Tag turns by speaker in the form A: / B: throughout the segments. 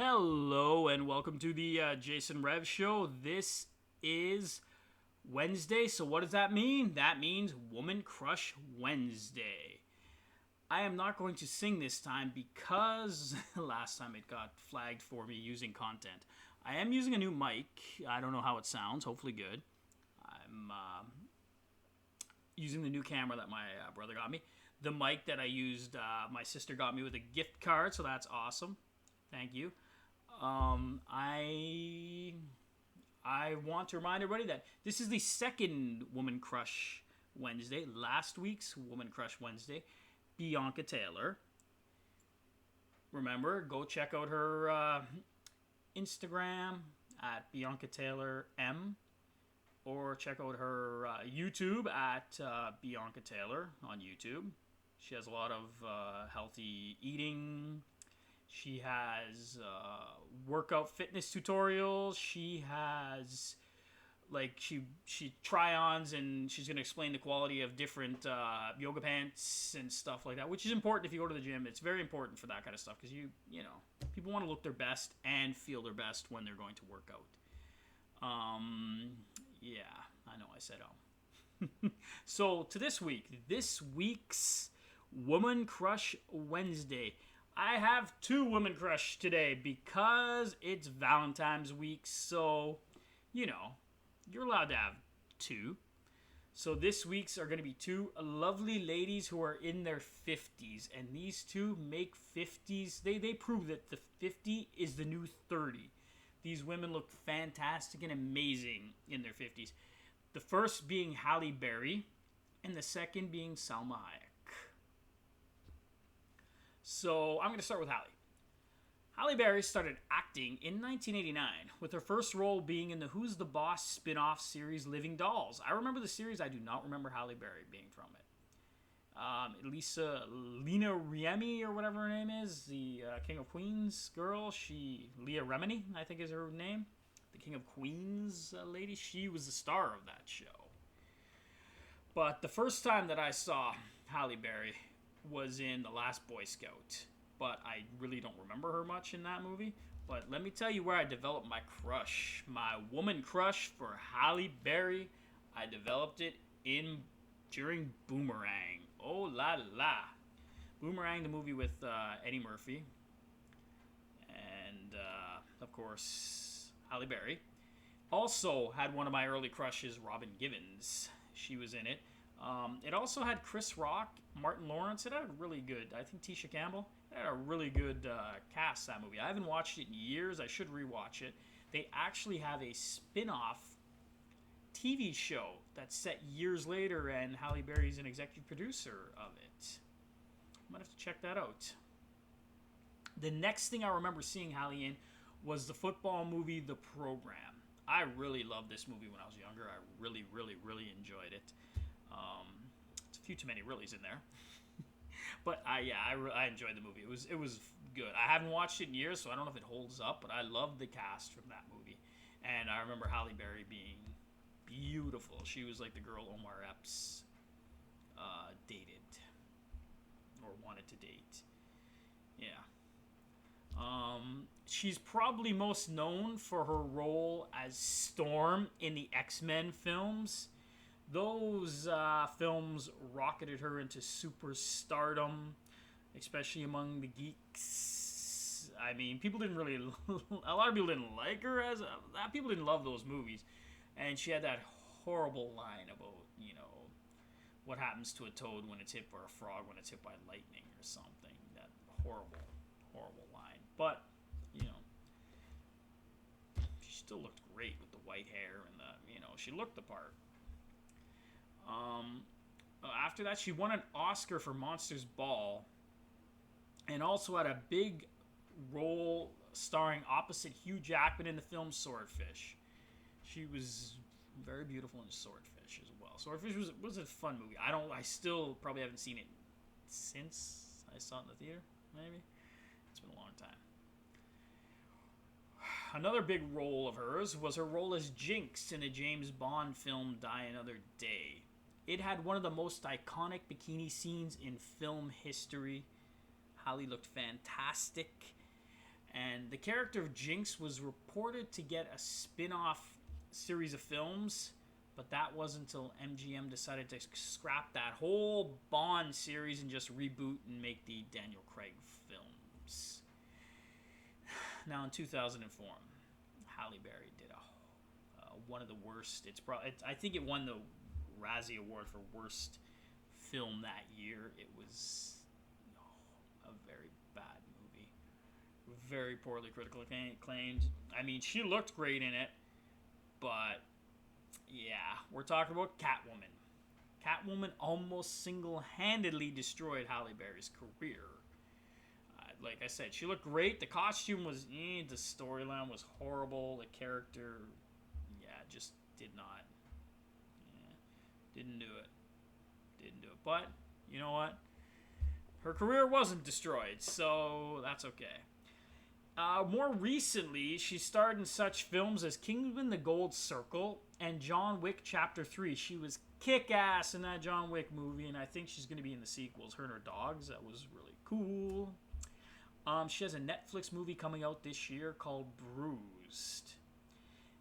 A: Hello and welcome to the Jason Rev Show. This is Wednesday, so what does that mean? That means Woman Crush Wednesday. I am not going to sing this time because last time it got flagged for me using content. I am using a new mic. I don't know how it sounds, hopefully good. I'm using the new camera that my brother got me. The mic that I used, my sister got me with a gift card, so that's awesome. Thank you. I want to remind everybody that this is the second Woman Crush Wednesday. Last week's Woman Crush Wednesday, Bianca Taylor. Remember, go check out her Instagram at Bianca Taylor M, or check out her YouTube at Bianca Taylor on YouTube. She has a lot of healthy eating. She has workout fitness tutorials. She has she try-ons, and she's gonna explain the quality of different yoga pants and stuff like that, which is important if you go to the gym. It's very important for that kind of stuff because you know people want to look their best and feel their best when they're going to work out. Yeah, I know I said So to this week's Woman Crush Wednesday. I have two Woman Crush today because it's Valentine's week, so, you're allowed to have two. So this week's are going to be two lovely ladies who are in their 50s, and these two make 50s. They prove that the 50 is the new 30. These women look fantastic and amazing in their 50s. The first being Halle Berry, and the second being Salma Hayek. So I'm going to start with Halle. Halle Berry started acting in 1989, with her first role being in the Who's the Boss spin-off series Living Dolls. I remember the series. I do not remember Halle Berry being from it. Lena Riemi, or whatever her name is, the King of Queens girl. Leah Remini, I think is her name. The King of Queens lady. She was the star of that show. But the first time that I saw Halle Berry was in The Last Boy Scout, but I really don't remember her much in that movie. But let me tell you where I developed my crush, my woman crush for Halle Berry. I developed it during Boomerang. Oh la la. Boomerang, the movie with Eddie Murphy, and of course Halle Berry. Also had one of my early crushes, Robin Givens. She was in it. It also had Chris Rock, Martin Lawrence. It had a really good, I think Tisha Campbell. It had a really good cast, that movie. I haven't watched it in years. I should rewatch it. They actually have a spin-off TV show that's set years later, and Halle Berry's an executive producer of it. I might have to check that out. The next thing I remember seeing Halle in was the football movie The Program. I really loved this movie when I was younger. I really, really, really enjoyed it. It's a few too many reallys in there, but I enjoyed the movie. It was good. I haven't watched it in years, so I don't know if it holds up. But I love the cast from that movie, and I remember Halle Berry being beautiful. She was like the girl Omar Epps dated or wanted to date. Yeah. She's probably most known for her role as Storm in the X-Men films. Those films rocketed her into superstardom, especially among the geeks. I mean, people didn't really, a lot of people didn't like her people didn't love those movies. And she had that horrible line about, what happens to a toad when it's hit, or a frog when it's hit by lightning or something. That horrible, horrible line. But, she still looked great with the white hair and she looked the part. After that, she won an Oscar for Monsters Ball, and also had a big role starring opposite Hugh Jackman in the film Swordfish. She was very beautiful in Swordfish as well. Swordfish was a fun movie. I still probably haven't seen it since I saw it in the theater. Maybe it's been a long time. Another big role of hers was her role as Jinx in the James Bond film Die Another Day. It had one of the most iconic bikini scenes in film history. Halle looked fantastic. And the character of Jinx was reported to get a spin-off series of films, but that wasn't until MGM decided to scrap that whole Bond series and just reboot and make the Daniel Craig films. Now in 2004, Halle Berry did one of the worst. I think it won the Razzie Award for worst film that year. It was a very bad movie, very poorly critically acclaimed. I mean, she looked great in it, but yeah, we're talking about Catwoman. Catwoman almost single-handedly destroyed Halle Berry's career. Like I said, she looked great. The costume was, the storyline was horrible. The character, just did not, didn't do it. But, you know what? Her career wasn't destroyed, so that's okay. More recently, she starred in such films as Kingsman: The Gold Circle and John Wick Chapter 3. She was kick-ass in that John Wick movie, and I think she's going to be in the sequels. Her and her dogs, that was really cool. She has a Netflix movie coming out this year called Bruised.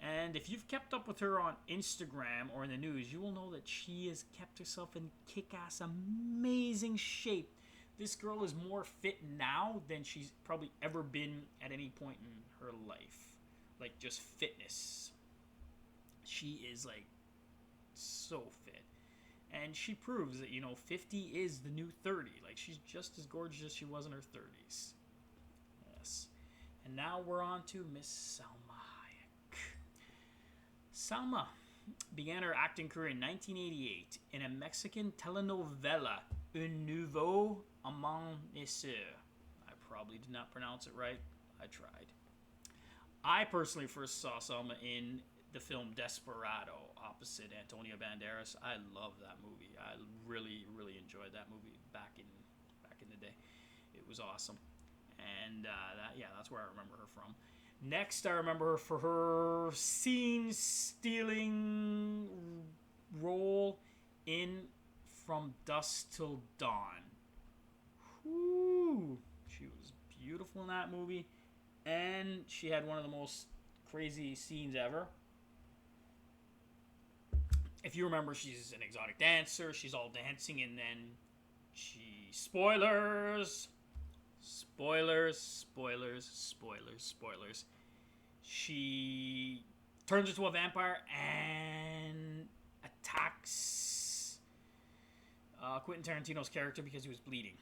A: And if you've kept up with her on Instagram or in the news, you will know that she has kept herself in kick-ass, amazing shape. This girl is more fit now than she's probably ever been at any point in her life. Like, just fitness. She is, like, so fit. And she proves that, 50 is the new 30. Like, she's just as gorgeous as she was in her 30s. Yes. And now we're on to Miss Salma Hayek. Salma began her acting career in 1988 in a Mexican telenovela, Un Nouveau Amanecer. I probably did not pronounce it right. I tried. I personally first saw Salma in the film Desperado opposite Antonio Banderas. I love that movie. I really, really enjoyed that movie back in the day. It was awesome. And that's where I remember her from. Next, I remember her for her scene-stealing role in From Dusk Till Dawn. Whew. She was beautiful in that movie. And she had one of the most crazy scenes ever. If you remember, she's an exotic dancer. She's all dancing, and then she... Spoilers! She turns into a vampire and attacks Quentin Tarantino's character because he was bleeding.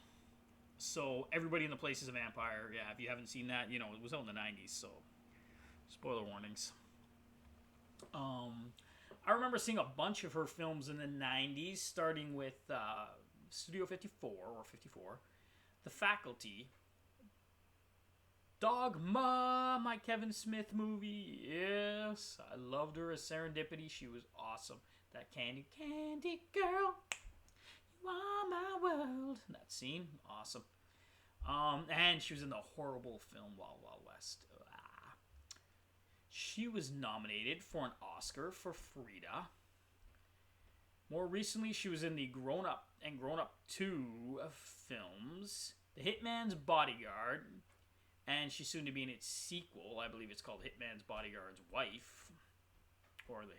A: So everybody in the place is a vampire. Yeah, if you haven't seen that, it was out in the 90s, so spoiler warnings. I remember seeing a bunch of her films in the 90s, starting with Studio 54 or 54, The Faculty, Dogma, my Kevin Smith movie. Yes, I loved her as Serendipity. She was awesome. That candy girl, you are my world. That scene, awesome. And she was in the horrible film Wild Wild West. She was nominated for an Oscar for Frida. More recently, she was in the Grown Up and Grown Up 2 films, The Hitman's Bodyguard, and she's soon to be in its sequel. I believe it's called Hitman's Bodyguard's Wife, or The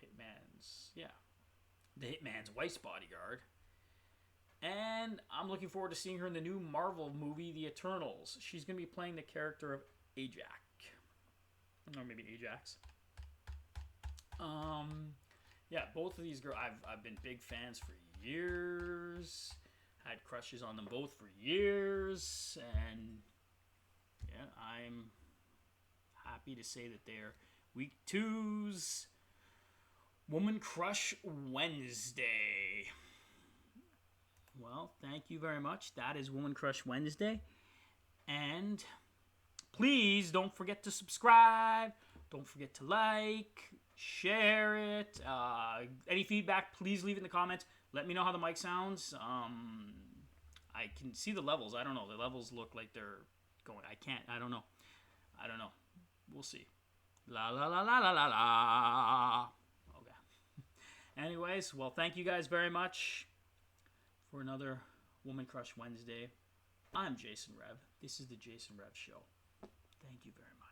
A: Hitman's Wife's Bodyguard. And I'm looking forward to seeing her in the new Marvel movie, The Eternals. She's going to be playing the character of Ajax. Or maybe Ajax. Both of these girls, I've been big fans for years. Had crushes on them both for years. And I'm happy to say that they're week 2's Woman Crush Wednesday. Well, thank you very much. That is Woman Crush Wednesday. And please don't forget to subscribe. Don't forget to like, share it. Any feedback, please leave it in the comments. Let me know how the mic sounds. I can see the levels. I don't know. The levels look like they're going. I don't know. We'll see. La la la la la la la. Okay. Anyways, well, thank you guys very much for another Woman Crush Wednesday. I'm Jason Rev. This is the Jason Rev Show. Thank you. you very much.